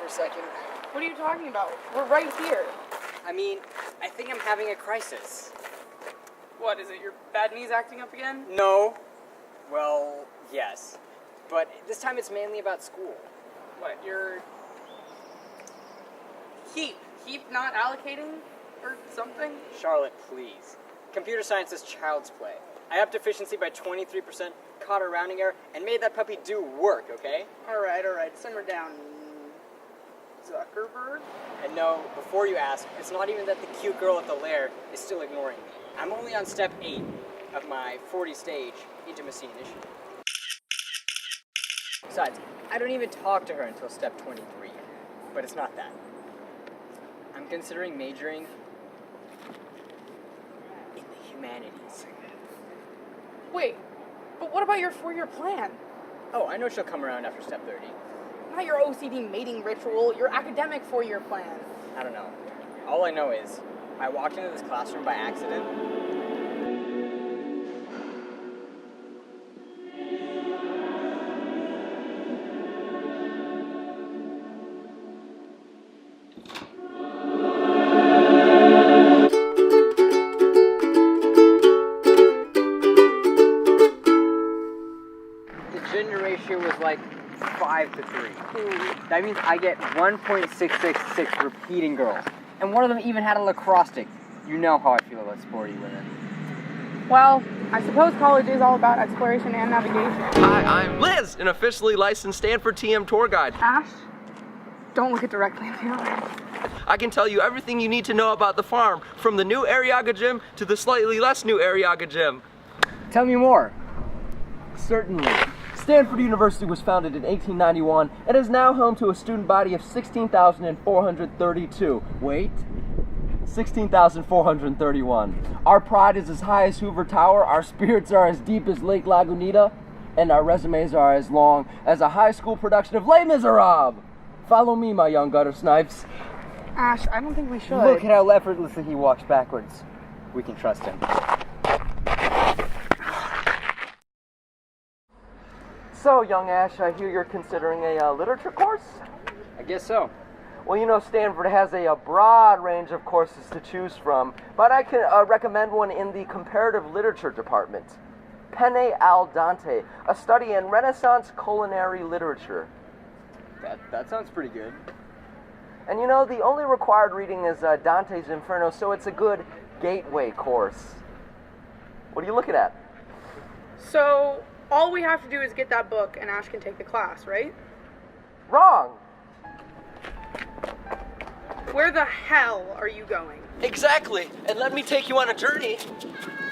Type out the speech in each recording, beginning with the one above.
a second. What are you talking about? We're right here. I mean, I think I'm having a crisis. What, is it your bad knees acting up again? No. Well, yes. But this time it's mainly about school. What, your... Heap not allocating? Or something? Charlotte, please. Computer science is child's play. I upped efficiency by 23%, caught a rounding error, and made that puppy do work, okay? Alright, simmer down. Zuckerberg? And no, before you ask, it's not even that the cute girl at the lair is still ignoring me. I'm only on step 8 of my 40-stage intimacy initiative. Besides, I don't even talk to her until step 23. But it's not that. I'm considering majoring in the humanities. Wait, but what about your 4-year plan? Oh, I know she'll come around after step 30. Not your OCD mating ritual, your academic 4-year plan. I don't know. All I know is, I walked into this classroom by accident. The gender ratio was like 5 to 3. That means I get 1.666 repeating girls. And one of them even had a lacrosse stick. You know how I feel about sporty women. Well, I suppose college is all about exploration and navigation. Hi, I'm Liz, an officially licensed Stanford TM tour guide. Ash, don't look it directly in the eye. I can tell you everything you need to know about the farm, from the new Arriaga gym to the slightly less new Arriaga gym. Tell me more. Certainly. Stanford University was founded in 1891 and is now home to a student body of 16,432. Wait. 16,431. Our pride is as high as Hoover Tower, our spirits are as deep as Lake Lagunita, and our resumes are as long as a high school production of Les Miserables. Follow me, my young gutter snipes. Ash, I don't think we should. Look at how effortlessly he walks backwards. We can trust him. So, young Ash, I hear you're considering a literature course? I guess so. Well, you know, Stanford has a broad range of courses to choose from, but I can recommend one in the comparative literature department. Penne al Dante, a study in Renaissance culinary literature. That sounds pretty good. And you know, the only required reading is Dante's Inferno, so it's a good gateway course. What are you looking at? So, all we have to do is get that book and Ash can take the class, right? Wrong! Where the hell are you going? Exactly, and let me take you on a journey.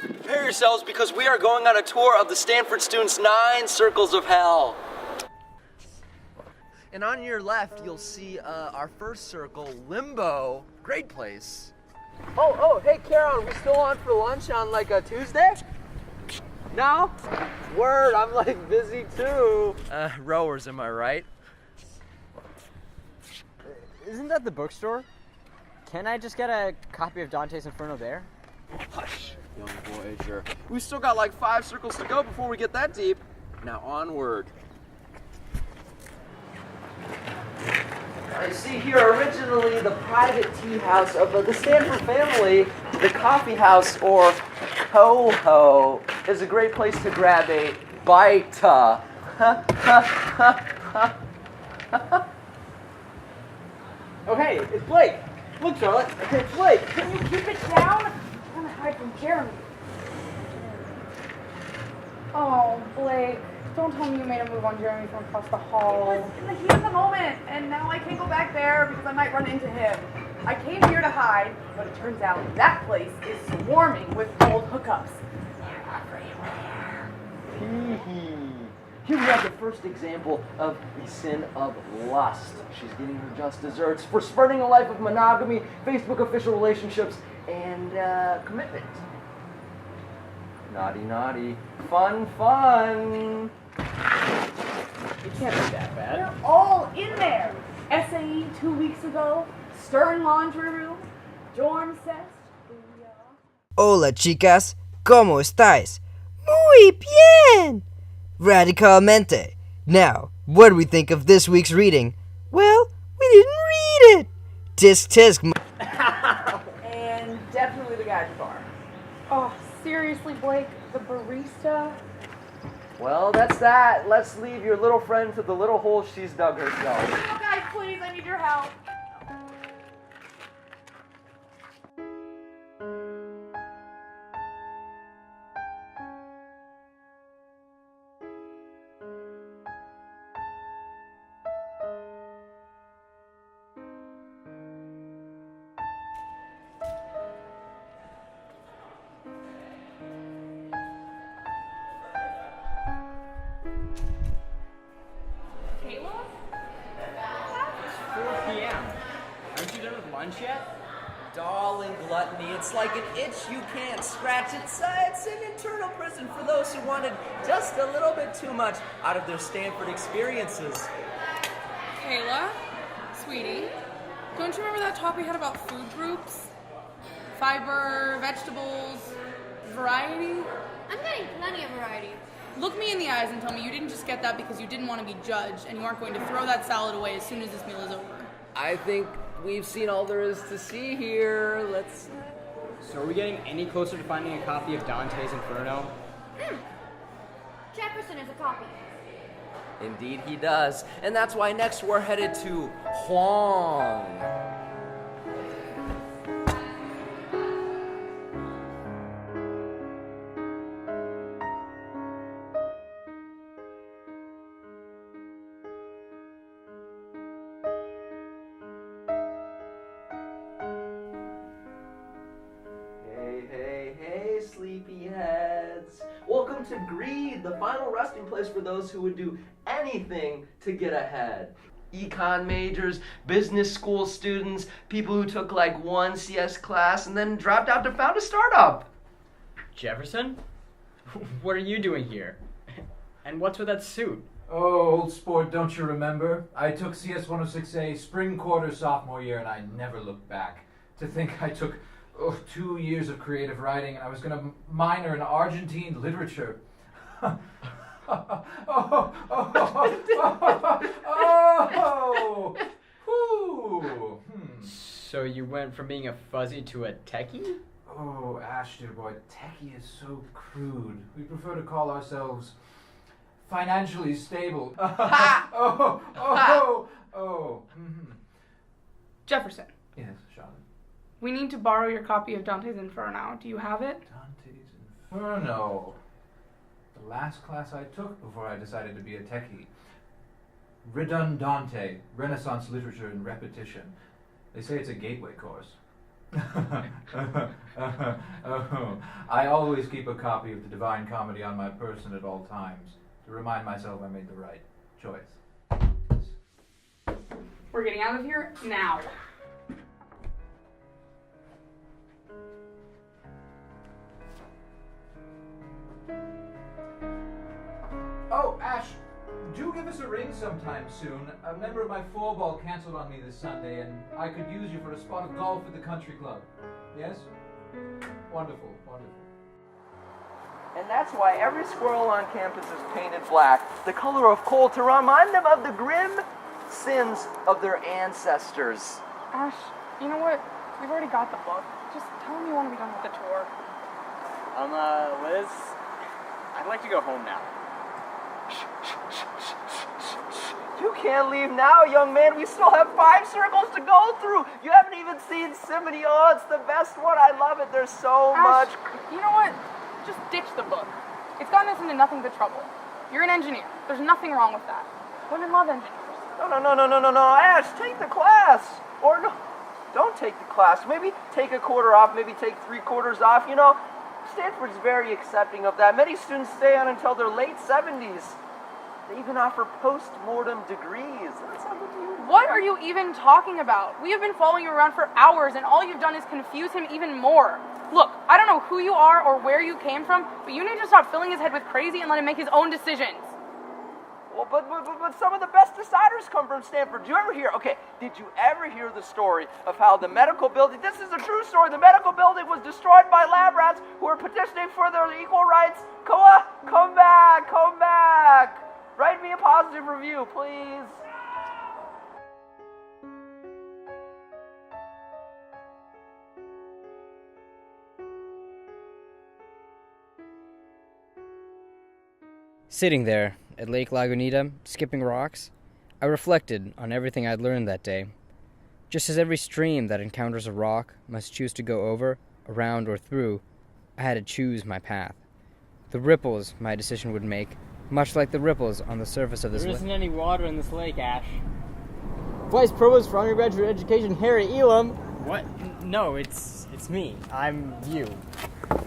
Prepare yourselves because we are going on a tour of the Stanford students' 9 circles of hell. And on your left, you'll see our first circle, Limbo. Great place. Oh, hey, Karen, we still on for lunch on like a Tuesday? No? Word, I'm like busy too. Rowers, am I right? Isn't that the bookstore? Can I just get a copy of Dante's Inferno there? Hush, young Voyager. We still got like 5 circles to go before we get that deep. Now onward. I see here originally the private tea house of the Stanford family, the coffee house, or ho-ho, is a great place to grab a bite. Oh hey, it's Blake! Look, Charlotte, it's Blake! Can you keep it down? I'm gonna hide from Jeremy. Oh, Blake. Don't tell me you made a move on Jeremy from across the hall. It was in the heat of the moment, and now I can't go back there because I might run into him. I came here to hide, but it turns out that place is swarming with old hookups. They're everywhere. Here we have the first example of the sin of lust. She's getting her just desserts for spreading a life of monogamy, Facebook official relationships, and commitment. Naughty, naughty. Fun, fun. It can't be that bad. They're all in there. SAE 2 weeks ago, Stern laundry room, dorm cest. Hola chicas, ¿cómo estáis? Muy bien! Radicalmente. Now, what do we think of this week's reading? Well, we didn't Tisk tisk. And definitely the guy at the bar. Oh, seriously, Blake, the barista? Well, that's that. Let's leave your little friend to the little hole she's dug herself. Oh, guys, please, I need your help. Kayla? 4 p.m. Aren't you done with lunch yet? Darling gluttony, it's like an itch you can't scratch. It's an internal prison for those who wanted just a little bit too much out of their Stanford experiences. Kayla? Sweetie? Don't you remember that talk we had about food groups? Fiber, vegetables, variety? I'm getting plenty of variety. Look me in the eyes and tell me you didn't just get that because you didn't want to be judged and you aren't going to throw that salad away as soon as this meal is over. I think we've seen all there is to see here. Let's... So are we getting any closer to finding a copy of Dante's Inferno? Jefferson is a copy. Indeed he does. And that's why next we're headed to Huang. Hey, sleepyheads. Welcome to Greed, the final resting place for those who would do anything to get ahead. Econ majors, business school students, people who took like one CS class and then dropped out to found a startup. Jefferson? What are you doing here? And what's with that suit? Oh, old sport, don't you remember? I took CS 106A spring quarter sophomore year and I never looked back. To think I took 2 years of creative writing and I was going to minor in Argentine literature. So you went from being a fuzzy to a techie? Oh, Ash, dear boy, techie is so crude. We prefer to call ourselves financially stable. Jefferson, Yes, Charlotte. we need to borrow your copy of Dante's Inferno. Do you have it? Dante's Inferno. The last class I took before I decided to be a techie. Redundante, Renaissance Literature in Repetition. They say it's a gateway course. I always keep a copy of the Divine Comedy on my person at all times to remind myself I made the right choice. We're getting out of here now. Oh, Ash, do give us a ring sometime soon. A member of my floorball canceled on me this Sunday, and I could use you for a spot of golf at the country club. Yes? Wonderful, wonderful. And that's why every squirrel on campus is painted black, the color of coal, to remind them of the grim sins of their ancestors. Ash, you know what? We've already got the book. Just tell them you want to be done with the tour. Liz, I'd like to go home now. You can't leave now, young man. We still have 5 circles to go through. You haven't even seen Simony. Oh, it's the best one. I love it. There's so much. You know what? Just ditch the book. It's gotten us into nothing but trouble. You're an engineer. There's nothing wrong with that. Women love engineers. No. Ash, take the class. Or no, don't take the class. Maybe take a quarter off. Maybe take 3/4 off. You know, Stanford's very accepting of that. Many students stay on until their late 70s. They even offer post-mortem degrees. That's not what you... What are you even talking about? We have been following you around for hours, and all you've done is confuse him even more. Look, I don't know who you are or where you came from, but you need to stop filling his head with crazy and let him make his own decisions. Well, but some of the best deciders come from Stanford. Did you ever hear the story of how the medical building, this is a true story, the medical building was destroyed by lab rats who were petitioning for their equal rights? Come back. Write me a positive review, please. Sitting there at Lake Lagunita, skipping rocks, I reflected on everything I'd learned that day. Just as every stream that encounters a rock must choose to go over, around, or through, I had to choose my path. The ripples my decision would make, much like the ripples on the surface of this lake. There isn't any water in this lake, Ash. Vice Provost for Undergraduate Education, Harry Elam. What? No, it's me. I'm you.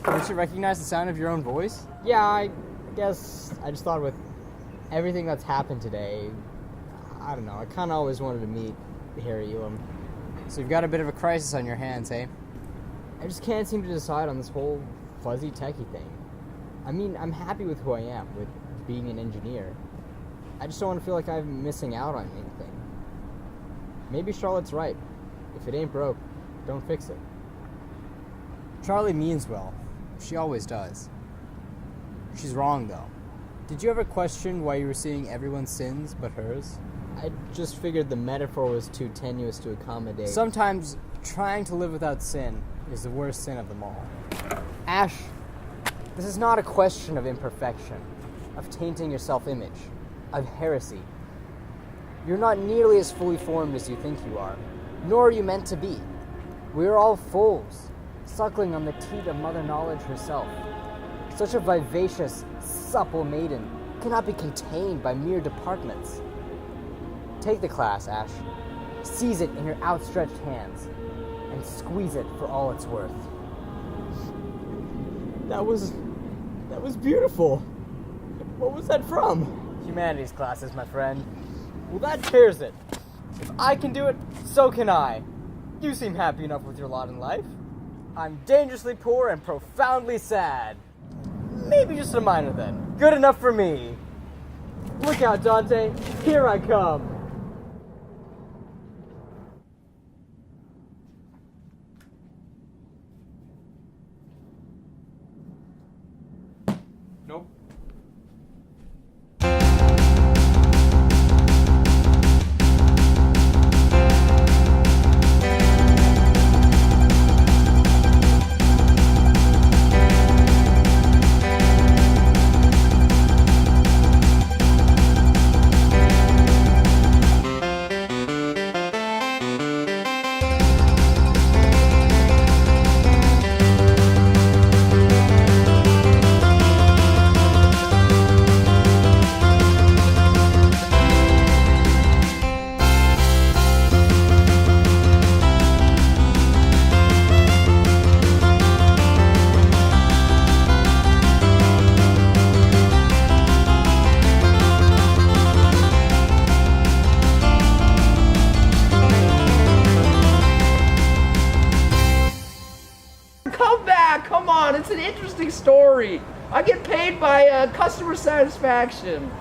Don't you recognize the sound of your own voice? Yeah, I guess I just thought with everything that's happened today, I don't know, I kind of always wanted to meet Harry Elam. So you've got a bit of a crisis on your hands, eh? I just can't seem to decide on this whole fuzzy techie thing. I mean, I'm happy with who I am, with being an engineer. I just don't want to feel like I'm missing out on anything. Maybe Charlotte's right. If it ain't broke, don't fix it. Charlie means well. She always does. She's wrong, though. Did you ever question why you were seeing everyone's sins but hers? I just figured the metaphor was too tenuous to accommodate. Sometimes trying to live without sin is the worst sin of them all. Ash, this is not a question of imperfection, of tainting your self-image, of heresy. You're not nearly as fully formed as you think you are, nor are you meant to be. We are all fools, suckling on the teat of Mother Knowledge herself. Such a vivacious, supple maiden cannot be contained by mere departments. Take the class, Ash. Seize it in your outstretched hands, and squeeze it for all it's worth. That was beautiful. What was that from? Humanities classes, my friend. Well, that tears it. If I can do it, so can I. You seem happy enough with your lot in life. I'm dangerously poor and profoundly sad. Maybe just a minor then. Good enough for me. Look out, Dante. Here I come. Nope. Come back, come on, it's an interesting story. I get paid by customer satisfaction.